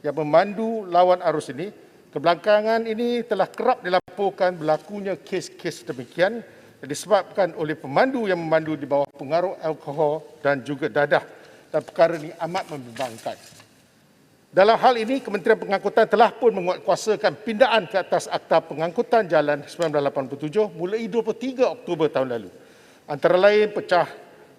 yang memandu lawan arus ini, kebelakangan ini telah kerap dilaporkan berlakunya kes-kes demikian yang disebabkan oleh pemandu yang memandu di bawah pengaruh alkohol dan juga dadah, dan perkara ini amat membimbangkan. Dalam hal ini, Kementerian Pengangkutan telah pun menguatkuasakan pindaan ke atas Akta Pengangkutan Jalan 1987 mulai 23 Oktober tahun lalu. Antara lain,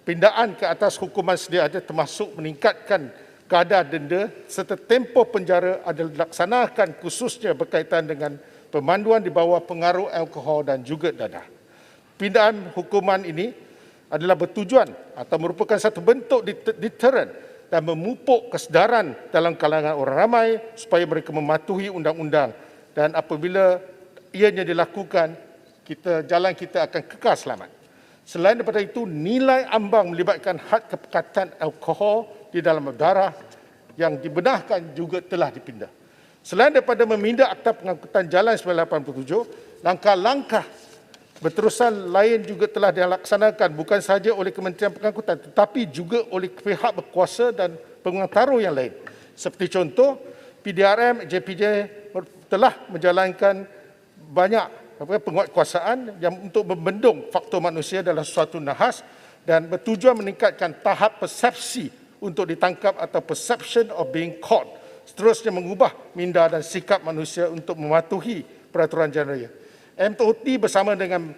pindaan ke atas hukuman sedia ada termasuk meningkatkan kadar denda serta tempoh penjara adalah dilaksanakan khususnya berkaitan dengan pemanduan di bawah pengaruh alkohol dan juga dadah. Pindaan hukuman ini adalah bertujuan atau merupakan satu bentuk deterrent dan memupuk kesedaran dalam kalangan orang ramai supaya mereka mematuhi undang-undang, dan apabila ianya dilakukan, jalan kita akan kekal selamat. Selain daripada itu, nilai ambang melibatkan had kepekatan alkohol di dalam darah yang dibenarkan juga telah dipindah. Selain daripada memindah Akta Pengangkutan Jalan 1987, langkah-langkah berterusan lain juga telah dilaksanakan bukan sahaja oleh Kementerian Pengangkutan tetapi juga oleh pihak berkuasa dan pengaruh yang lain. Seperti contoh, PDRM, JPJ telah menjalankan banyak penguatkuasaan yang untuk membendung faktor manusia dalam suatu nahas dan bertujuan meningkatkan tahap persepsi untuk ditangkap atau perception of being caught. Seterusnya mengubah minda dan sikap manusia untuk mematuhi peraturan jalan raya. MOT bersama dengan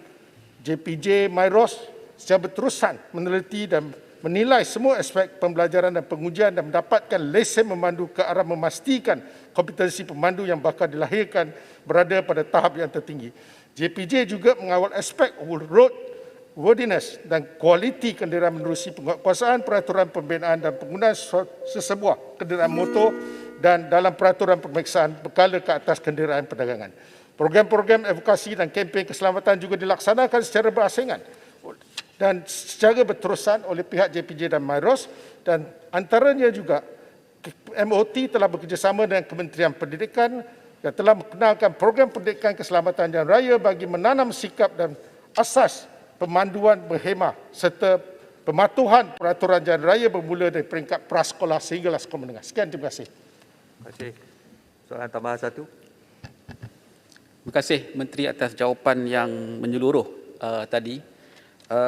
JPJ Myros secara berterusan meneliti dan menilai semua aspek pembelajaran dan pengujian dan mendapatkan lesen memandu ke arah memastikan kompetensi pemandu yang bakal dilahirkan berada pada tahap yang tertinggi. JPJ juga mengawal aspek road worthiness dan kualiti kenderaan menerusi penguatkuasaan peraturan pembinaan dan penggunaan sesebuah kenderaan motor dan dalam peraturan pemeriksaan berkala ke atas kenderaan perdagangan. Program-program advokasi dan kempen keselamatan juga dilaksanakan secara berasingan dan secara berterusan oleh pihak JPJ dan Myros, dan antaranya juga MOT telah bekerjasama dengan Kementerian Pendidikan yang telah mengenalkan program pendidikan keselamatan jalan raya bagi menanam sikap dan asas pemanduan berhemah serta pematuhan peraturan jalan raya bermula dari peringkat prasekolah sehinggalah sekolah menengah. Sekian, terima kasih. Terima kasih. Soalan tambahan satu. Terima kasih Menteri atas jawapan yang menyeluruh tadi.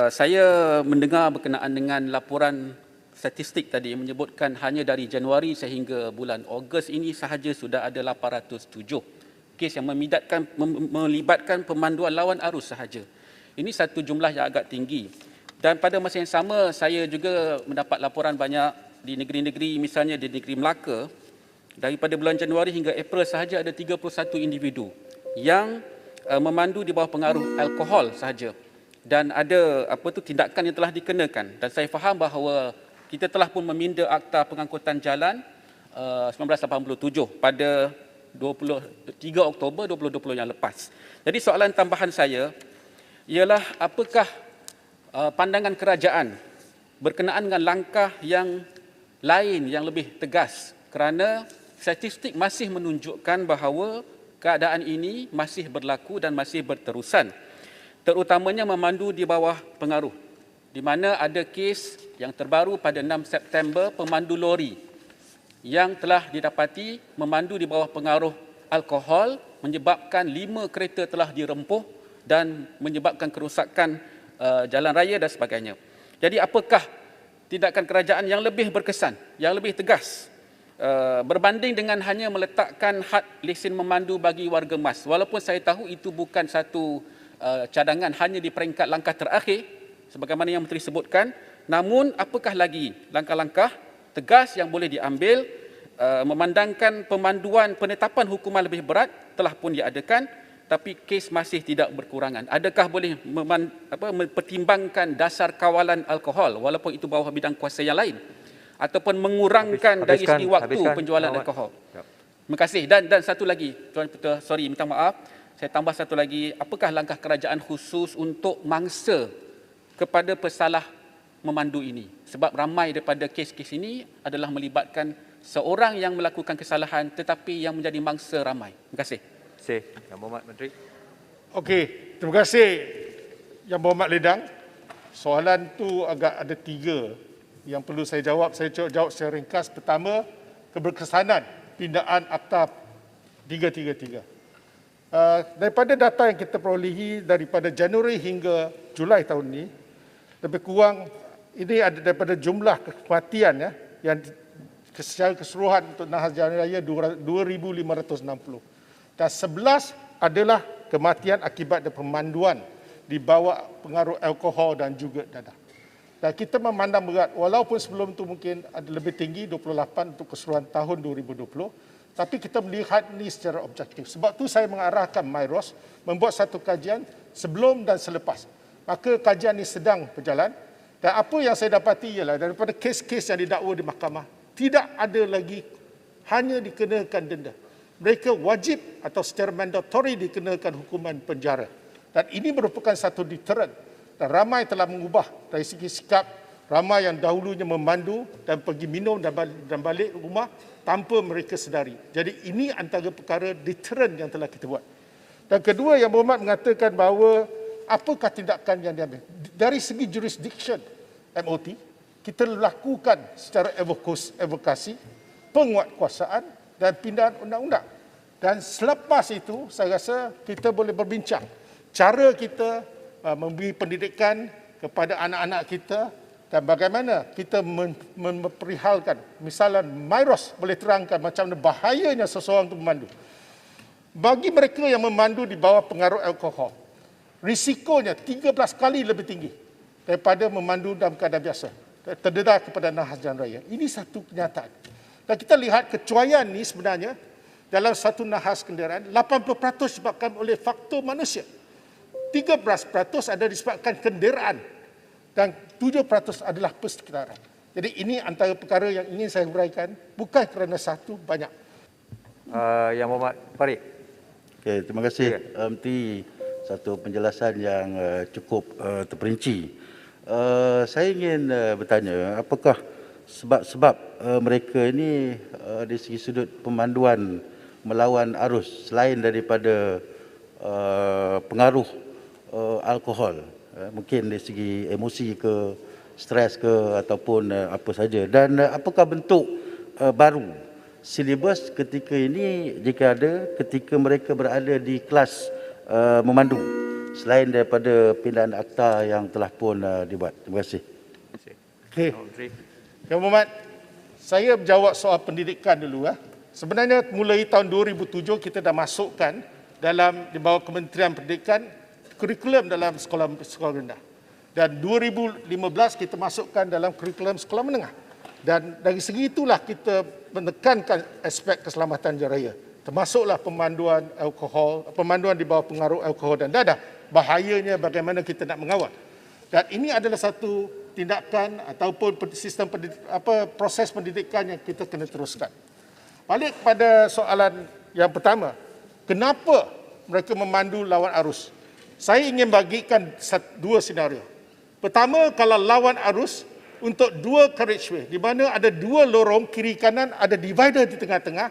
Saya mendengar berkenaan dengan laporan statistik tadi yang menyebutkan hanya dari Januari sehingga bulan Ogos ini sahaja sudah ada 807 kes yang melibatkan pemanduan lawan arus sahaja. Ini satu jumlah yang agak tinggi. Dan pada masa yang sama, saya juga mendapat laporan banyak di negeri-negeri, misalnya di negeri Melaka, daripada bulan Januari hingga April sahaja ada 31 individu yang memandu di bawah pengaruh alkohol sahaja. Dan ada tindakan yang telah dikenakan. Dan saya faham bahawa kita telah pun meminda Akta Pengangkutan Jalan 1987 pada 23 Oktober 2020 yang lepas. Jadi soalan tambahan saya ialah apakah pandangan kerajaan berkenaan dengan langkah yang lain yang lebih tegas, kerana statistik masih menunjukkan bahawa keadaan ini masih berlaku dan masih berterusan, terutamanya memandu di bawah pengaruh, di mana ada kes yang terbaru pada 6 September pemandu lori yang telah didapati memandu di bawah pengaruh alkohol menyebabkan 5 kereta telah dirempuh dan menyebabkan kerosakan jalan raya dan sebagainya. Jadi apakah tindakan kerajaan yang lebih berkesan, yang lebih tegas berbanding dengan hanya meletakkan had lesen memandu bagi warga emas, walaupun saya tahu itu bukan satu cadangan hanya di peringkat langkah terakhir sebagaimana yang Menteri sebutkan, namun apakah lagi langkah-langkah tegas yang boleh diambil memandangkan pemanduan penetapan hukuman lebih berat telah pun diadakan tapi kes masih tidak berkurangan. Adakah boleh mempertimbangkan dasar kawalan alkohol walaupun itu bawah bidang kuasa yang lain, ataupun mengurangkan dari segi waktu penjualan alkohol? Terima kasih. Dan satu lagi, Tuan Ketua, minta maaf, saya tambah satu lagi, apakah langkah kerajaan khusus untuk mangsa kepada pesalah memandu ini? Sebab ramai daripada kes-kes ini adalah melibatkan seorang yang melakukan kesalahan tetapi yang menjadi mangsa ramai. Terima kasih. Terima kasih. Yang Berhormat Menteri. Okey, terima kasih Yang Berhormat Ledang. Soalan tu agak ada 3 yang perlu saya jawab. Saya jawab secara ringkas. Pertama, keberkesanan pindaan Akta 333. Daripada data yang kita perolehi daripada Januari hingga Julai tahun ini, lebih kurang ini ada daripada jumlah kematian ya, yang secara keseluruhan untuk Nahas Jalan Raya 2,560. Dan 11 adalah kematian akibat pemanduan di bawah pengaruh alkohol dan juga dadah. Dan kita memandang berat, walaupun sebelum itu mungkin ada lebih tinggi 28 untuk keseluruhan tahun 2020, tapi kita melihat ini secara objektif. Sebab itu saya mengarahkan MIROS membuat satu kajian sebelum dan selepas. Maka kajian ini sedang berjalan dan apa yang saya dapati ialah daripada kes-kes yang didakwa di mahkamah, tidak ada lagi hanya dikenakan denda. Mereka wajib atau secara mandatori dikenakan hukuman penjara. Dan ini merupakan satu deterrent. Dan ramai telah mengubah dari segi sikap, ramai yang dahulunya memandu dan pergi minum dan balik rumah tanpa mereka sedari. Jadi ini antara perkara deterrent yang telah kita buat. Dan kedua, Yang Berhormat mengatakan bahawa apakah tindakan yang diambil. Dari segi jurisdiction MOT, kita lakukan secara advokasi, penguatkuasaan dan pindahan undang-undang. Dan selepas itu, saya rasa kita boleh berbincang cara kita memberi pendidikan kepada anak-anak kita dan bagaimana kita memperihalkan. Misalnya, MIROS boleh terangkan macam mana bahayanya seseorang itu memandu. Bagi mereka yang memandu di bawah pengaruh alkohol, risikonya 13 kali lebih tinggi daripada memandu dalam keadaan biasa, terdedah kepada Nahas Jalan Raya. Ini satu kenyataan. Dan kita lihat kecuaian ini sebenarnya dalam satu nahas kenderaan, 80% disebabkan oleh faktor manusia. 13% ada disebabkan kenderaan dan 7% adalah persekitaran. Jadi ini antara perkara yang ingin saya huraikan, bukan kerana satu, banyak. Yang Berhormat Farid. Okay, terima kasih Menteri, satu penjelasan yang cukup terperinci. Saya ingin bertanya, apakah sebab-sebab mereka ini dari segi sudut pemanduan melawan arus selain daripada pengaruh alkohol, mungkin dari segi emosi ke, stres ke, ataupun apa saja, dan apakah bentuk baru silibus ketika ini jika ada ketika mereka berada di kelas memandu selain daripada pindahan akta yang telah pun dibuat. Terima kasih. Okey. Yang Berhormat, saya menjawab soal pendidikan dulu. Sebenarnya mulai tahun 2007 kita dah masukkan dalam di bawah Kementerian Pendidikan kurikulum dalam sekolah rendah. Dan 2015 kita masukkan dalam kurikulum sekolah menengah. Dan dari segi itulah kita menekankan aspek keselamatan jalan raya. Termasuklah pemanduan alkohol, pemanduan di bawah pengaruh alkohol dan dadah. Bahayanya bagaimana kita nak mengawal. Dan ini adalah satu tindakan ataupun sistem proses pendidikan yang kita kena teruskan. Balik kepada soalan yang pertama, kenapa mereka memandu lawan arus? Saya ingin bagikan dua senario. Pertama, kalau lawan arus untuk dua carriageway, di mana ada dua lorong kiri kanan, ada divider di tengah-tengah.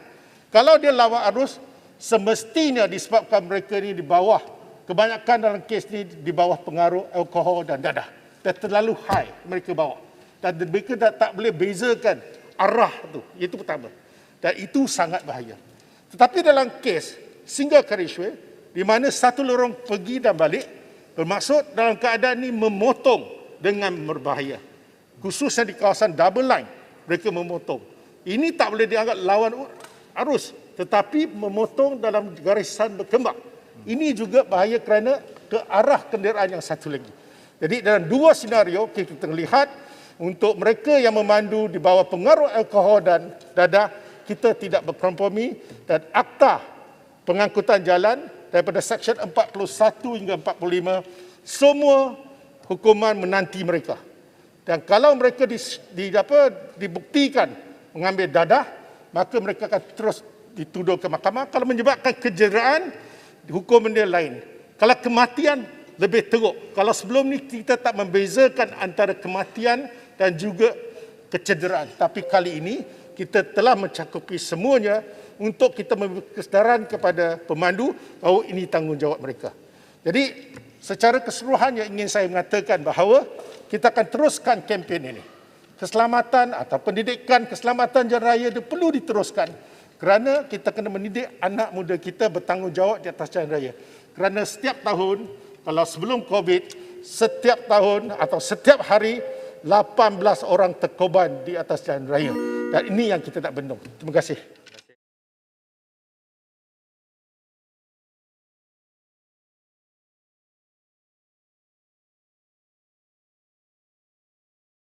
Kalau dia lawan arus, semestinya disebabkan mereka ini di bawah, kebanyakan dalam kes ini di bawah pengaruh alkohol dan dadah. Dan terlalu high mereka bawa. Dan mereka tak boleh bezakan arah tu. Itu pertama. Dan itu sangat bahaya. Tetapi dalam kes single carriageway, di mana satu lorong pergi dan balik, bermaksud dalam keadaan ini memotong dengan berbahaya. Khususnya di kawasan double line, mereka memotong. Ini tak boleh dianggap lawan arus, tetapi memotong dalam garisan berkembang. Ini juga bahaya kerana ke arah kenderaan yang satu lagi. Jadi dalam dua senario kita lihat untuk mereka yang memandu di bawah pengaruh alkohol dan dadah, kita tidak berkompromi dan akta pengangkutan jalan daripada Seksyen 41 hingga 45, semua hukuman menanti mereka. Dan kalau mereka dibuktikan mengambil dadah, maka mereka akan terus dituduh ke mahkamah. Kalau menyebabkan kecederaan, hukuman dia lain. Kalau kematian, lebih teruk. Kalau sebelum ni kita tak membezakan antara kematian dan juga kecederaan. Tapi kali ini, kita telah mencakupi semuanya untuk kita memberi kesedaran kepada pemandu bahawa ini tanggungjawab mereka. Jadi, secara keseluruhan yang ingin saya mengatakan bahawa kita akan teruskan kempen ini. Keselamatan atau pendidikan keselamatan jalan raya itu perlu diteruskan Kerana kita kena mendidik anak muda kita bertanggungjawab di atas jalan raya. Kerana setiap tahun, kalau sebelum COVID, setiap tahun atau setiap hari 18 orang terkorban di atas jalan raya. Dan ini yang kita nak bendung. Terima kasih.